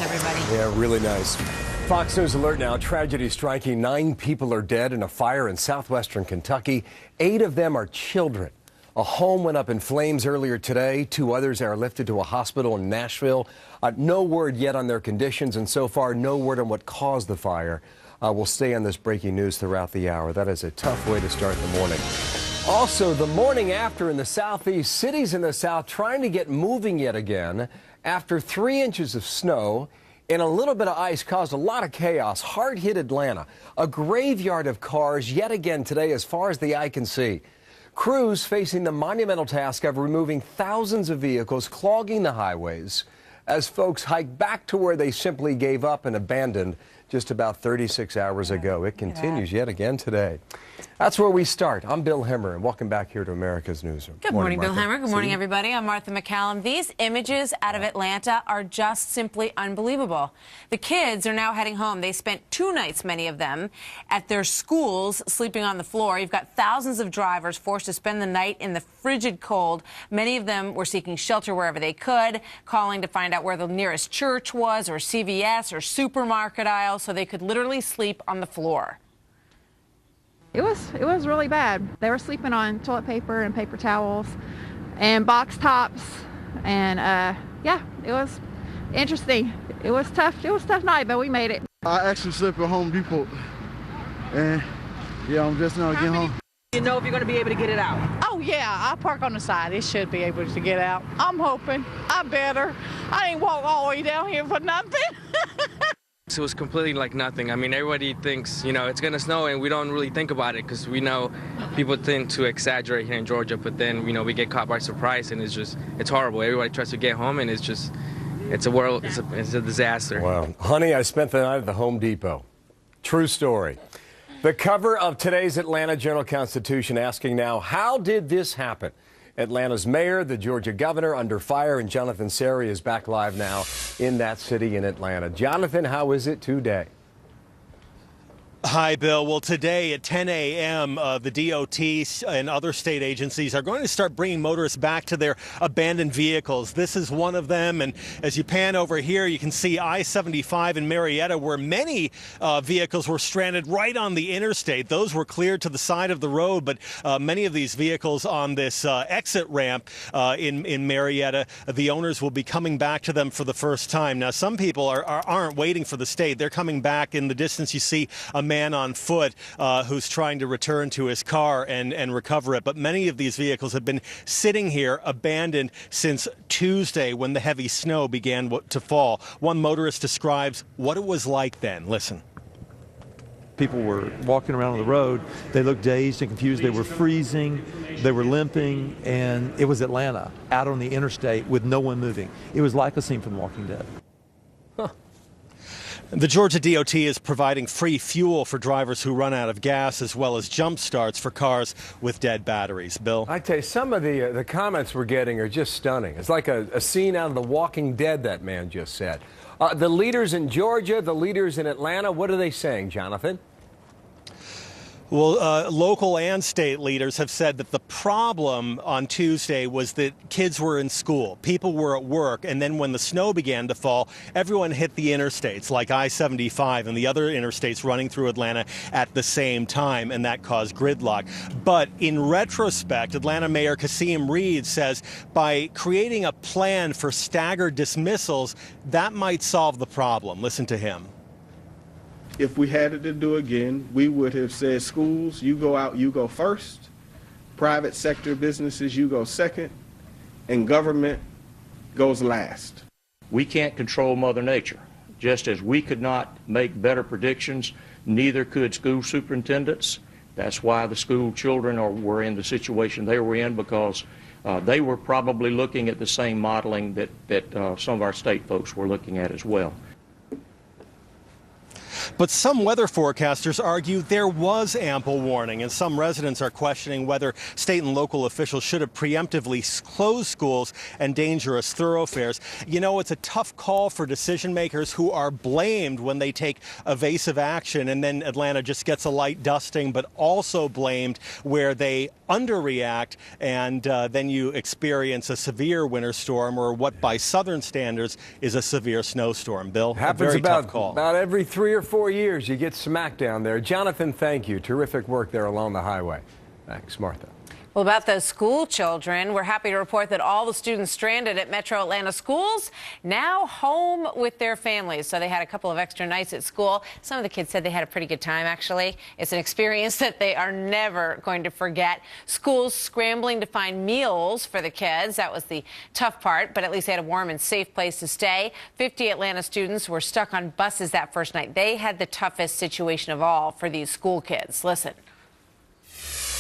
everybody. Yeah, really nice. Fox News alert now. Tragedy striking. 9 people are dead in a fire in southwestern Kentucky. 8 of them are children. A home went up in flames earlier today. 2 others are lifted to a hospital in Nashville. No word yet on their conditions, and so far, no word on what caused the fire. We'll stay on this breaking news throughout the hour. That is a tough way to start the morning. Also, the morning after in the southeast, cities in the south trying to get moving yet again after 3 inches of snow and a little bit of ice caused a lot of chaos. Hard hit Atlanta. A graveyard of cars yet again today as far as the eye can see. Crews facing the monumental task of removing thousands of vehicles clogging the highways as folks hike back to where they simply gave up and abandoned just about 36 hours ago. It continues yet again today. That's where we start. I'm Bill Hemmer, and welcome back here to America's Newsroom. Good morning, Bill Hemmer. Good morning, everybody. I'm Martha McCallum. These images out of Atlanta are just simply unbelievable. The kids are now heading home. They spent 2 nights, many of them, at their schools, sleeping on the floor. You've got thousands of drivers forced to spend the night in the frigid cold. Many of them were seeking shelter wherever they could, calling to find out where the nearest church was or CVS or supermarket aisle so they could literally sleep on the floor. It was really bad. They were sleeping on toilet paper and paper towels and box tops, and yeah, it was interesting. It was tough. It was a tough night, but we made it. I actually slept at Home Depot, and yeah, I'm just now getting home. You know if you're going to be able to get it out? Oh yeah, I park on the side. It should be able to get out. I'm hoping. I better. I ain't walk all the way down here for nothing. It was completely like nothing. I mean, everybody thinks, you know, it's going to snow, and we don't really think about it because we know people tend to exaggerate here in Georgia, but then, you know, we get caught by surprise, and it's horrible. Everybody tries to get home, and it's a disaster. Wow. Honey, I spent the night at the Home Depot. True story. The cover of today's Atlanta Journal-Constitution asking now, how did this happen? Atlanta's mayor, the Georgia governor, under fire, and Jonathan Seri is back live now in that city in Atlanta. Jonathan, how is it today? Hi, Bill. Well, today at 10 a.m., the DOT and other state agencies are going to start bringing motorists back to their abandoned vehicles. This is one of them. And as you pan over here, you can see I-75 in Marietta, where many vehicles were stranded right on the interstate. Those were cleared to the side of the road, but many of these vehicles on this exit ramp in Marietta, the owners will be coming back to them for the first time. Now, some people aren't waiting for the state. They're coming back. In the distance, you see a man on foot who's trying to return to his car and recover it. But many of these vehicles have been sitting here abandoned since Tuesday when the heavy snow began to fall. One motorist describes what it was like then. Listen. People were walking around on the road. They looked dazed and confused. They were freezing. They were limping. And it was Atlanta out on the interstate with no one moving. It was like a scene from The Walking Dead. The Georgia DOT is providing free fuel for drivers who run out of gas, as well as jump starts for cars with dead batteries. Bill? I tell you, some of the comments we're getting are just stunning. It's like a scene out of The Walking Dead, that man just said. The leaders in Georgia, the leaders in Atlanta, what are they saying, Jonathan? Well, local and state leaders have said that the problem on Tuesday was that kids were in school, people were at work, and then when the snow began to fall, everyone hit the interstates like I-75 and the other interstates running through Atlanta at the same time, and that caused gridlock. But in retrospect, Atlanta Mayor Kasim Reed says by creating a plan for staggered dismissals, that might solve the problem. Listen to him. If we had it to do again, we would have said, schools, you go out, you go first. Private sector businesses, you go second. And government goes last. We can't control Mother Nature. Just as we could not make better predictions, neither could school superintendents. That's why the school children were in the situation they were in, because they were probably looking at the same modeling that some of our state folks were looking at as well. But some weather forecasters argue there was ample warning, and some residents are questioning whether state and local officials should have preemptively closed schools and dangerous thoroughfares. You know, it's a tough call for decision makers who are blamed when they take evasive action, and then Atlanta just gets a light dusting, but also blamed where they underreact, and then you experience a severe winter storm, or what by southern standards is a severe snowstorm. Bill, happens a very tough call. About every 3 or 4 years you get smacked down there. Jonathan, thank you. Terrific work there along the highway. Thanks, Martha. Well, about those school children, we're happy to report that all the students stranded at Metro Atlanta schools now home with their families. So they had a couple of extra nights at school. Some of the kids said they had a pretty good time, actually. It's an experience that they are never going to forget. Schools scrambling to find meals for the kids. That was the tough part, but at least they had a warm and safe place to stay. 50 Atlanta students were stuck on buses that first night. They had the toughest situation of all for these school kids. Listen.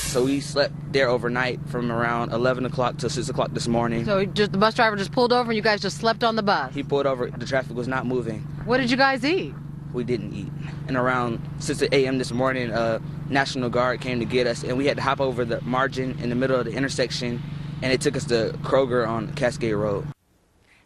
So we slept there overnight from around 11 o'clock till 6 o'clock this morning. So just the bus driver just pulled over and you guys just slept on the bus? He pulled over. The traffic was not moving. What did you guys eat? We didn't eat. And around 6 a.m. this morning, National Guard came to get us, and we had to hop over the margin in the middle of the intersection, and it took us to Kroger on Cascade Road.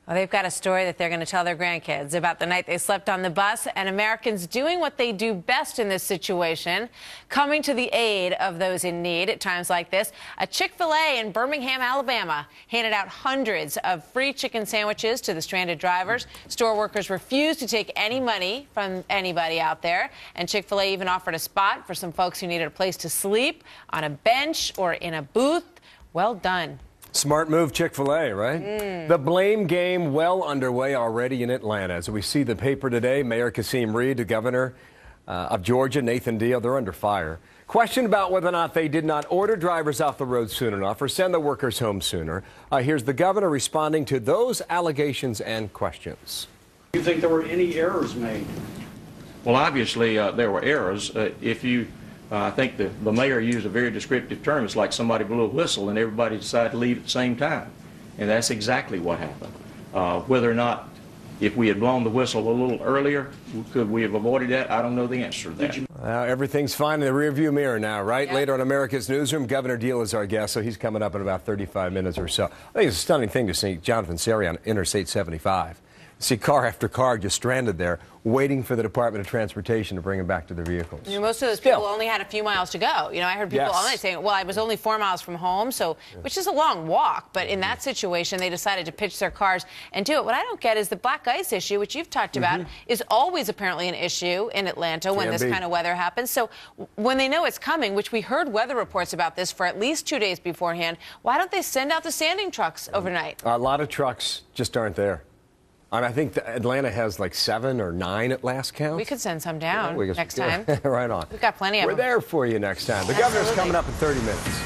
Well, they've got a story that they're going to tell their grandkids about the night they slept on the bus, and Americans doing what they do best in this situation, coming to the aid of those in need at times like this. A Chick-fil-A in Birmingham, Alabama, handed out hundreds of free chicken sandwiches to the stranded drivers. Store workers refused to take any money from anybody out there, and Chick-fil-A even offered a spot for some folks who needed a place to sleep, on a bench or in a booth. Well done. Smart move, Chick-fil-A, right? The blame game well underway already in Atlanta. As we see the paper today, Mayor Kasim Reed, the governor of Georgia, Nathan Deal, they're under fire. Question about whether or not they did not order drivers off the road soon enough or send the workers home sooner. Here's the governor responding to those allegations and questions. Do you think there were any errors made? Well, obviously, there were errors. I think the mayor used a very descriptive term. It's like somebody blew a whistle and everybody decided to leave at the same time. And that's exactly what happened. Whether or not, if we had blown the whistle a little earlier, could we have avoided that? I don't know the answer to that. Everything's fine in the rearview mirror now, right? Yep. Later on America's Newsroom, Governor Deal is our guest, so he's coming up in about 35 minutes or so. I think it's a stunning thing to see Jonathan Seri on Interstate 75. See car after car just stranded there, waiting for the Department of Transportation to bring them back to their vehicles. You know, most of those people only had a few miles to go. You know, I heard people all night saying, well, I was only 4 miles from home, so which is a long walk. But in that situation, they decided to pitch their cars and do it. What I don't get is the black ice issue, which you've talked about, is always apparently an issue in Atlanta when this kind of weather happens. So when they know it's coming, which we heard weather reports about this for at least 2 days beforehand, why don't they send out the sanding trucks overnight? A lot of trucks just aren't there. I think Atlanta has like 7 or 9 at last count. We could send some down next time. Right on. We've got plenty of them. We're there for you next time. The governor's coming up in 30 minutes.